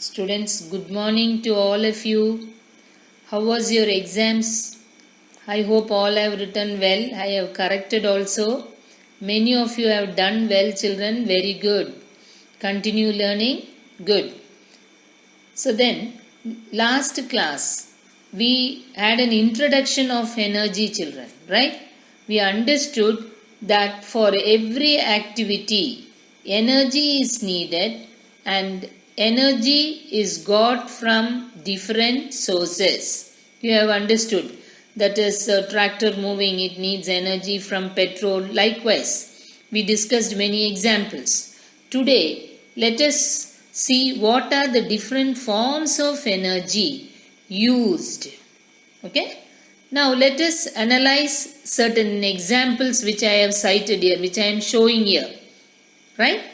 Students, good morning to all of you. How was your exams? I hope all have written well. I have corrected also. Many of you have done well, children. Very good. Continue learning. Good. So then, last class, we had an introduction of energy, children, right? We understood that for every activity, energy is needed and energy is got from different sources. You have understood. That is, tractor moving, it needs energy from petrol. Likewise, we discussed many examples. Today, let us see what are the different forms of energy used. Okay. Now let us analyze certain examples which I have cited here, which I am showing here. Right?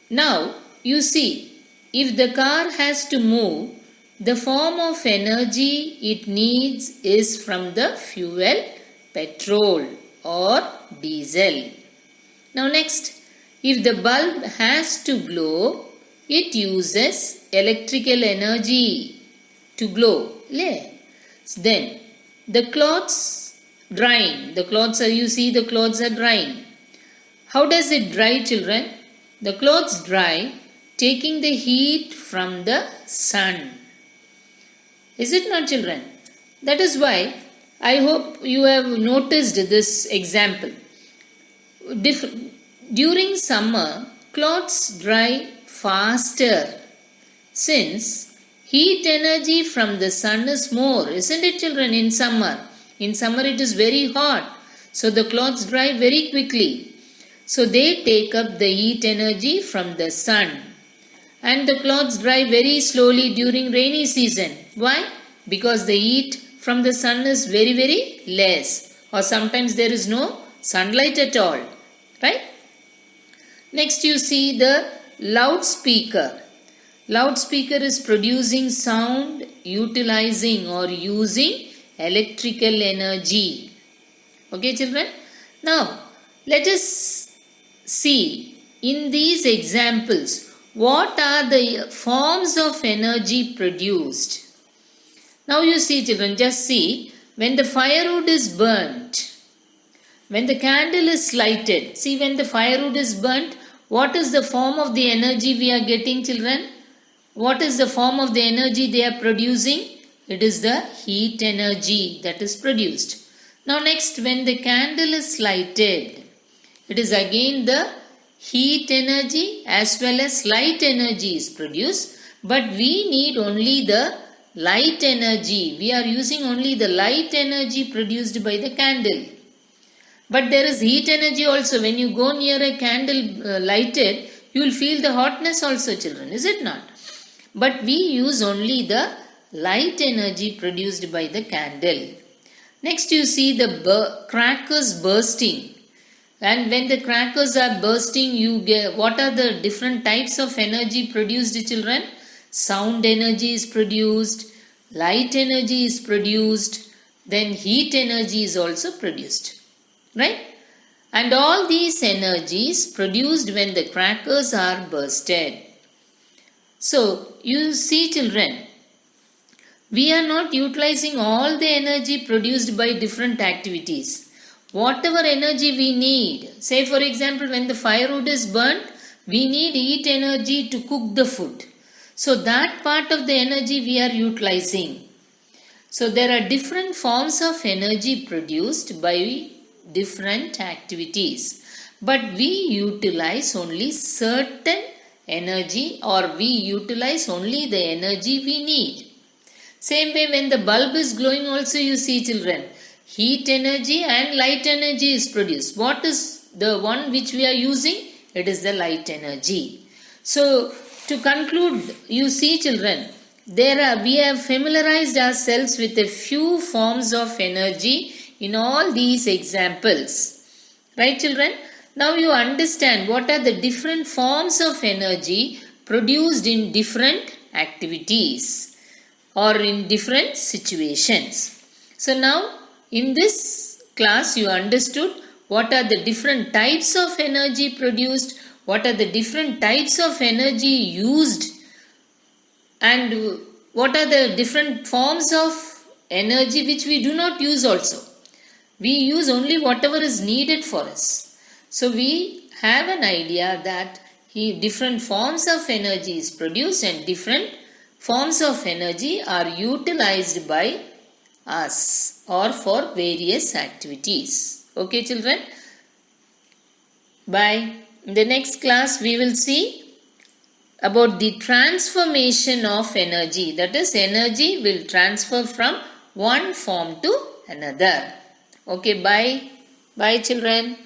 Now you see, if the car has to move, the form of energy it needs is from the fuel petrol or diesel. Now next, if the bulb has to glow, it uses electrical energy to glow. Then the clothes drying. The clothes are, you see the clothes are drying. How does it dry, children? The clothes dry taking the heat from the sun. Is it not, children? That is why I hope you have noticed this example. During summer, clothes dry faster since heat energy from the sun is more, isn't it, children? In summer it is very hot, so the clothes dry very quickly. So they take up the heat energy from the sun, and the clothes dry very slowly during rainy season. Why? Because the heat from the sun is very, very less, or sometimes there is no sunlight at all. Right? Next you see the loudspeaker. Loudspeaker is producing sound utilizing or using electrical energy. Okay, children? Now, let us see in these examples what are the forms of energy produced. Now you see, children, just see, when the firewood is burnt, when the candle is lighted, see, when the firewood is burnt, what is the form of the energy we are getting, children? What is the form of the energy they are producing? It is the heat energy that is produced. Now next, when the candle is lighted, it is again the heat energy as well as light energy is produced, but we need only the light energy. We are using only the light energy produced by the candle. But there is heat energy also. When you go near a candle lighted, you will feel the hotness also, children. Is it not? But we use only the light energy produced by the candle. Next you see the crackers bursting. And when the crackers are bursting, you get, what are the different types of energy produced, children? Sound energy is produced, light energy is produced, then heat energy is also produced. Right? And all these energies produced when the crackers are bursted. So, you see, children, we are not utilizing all the energy produced by different activities. Whatever energy we need, say for example, when the firewood is burnt, we need heat energy to cook the food. So, that part of the energy we are utilizing. So, there are different forms of energy produced by different activities, but we utilize only certain energy, or we utilize only the energy we need. Same way, when the bulb is glowing also, you see, children, heat energy and light energy is produced. What is the one which we are using? It is the light energy. So to conclude, you see, children, we have familiarized ourselves with a few forms of energy in all these examples. Right, children? Now you understand what are the different forms of energy produced in different activities or in different situations. So now in this class you understood what are the different types of energy produced, what are the different types of energy used and what are the different forms of energy which we do not use also. We use only whatever is needed for us. So we have an idea that different forms of energy is produced and different forms of energy are utilized by us or for various activities. Okay children? Bye. In the next class we will see about the transformation of energy. That is, energy will transfer from one form to another. Okay, bye. Bye children.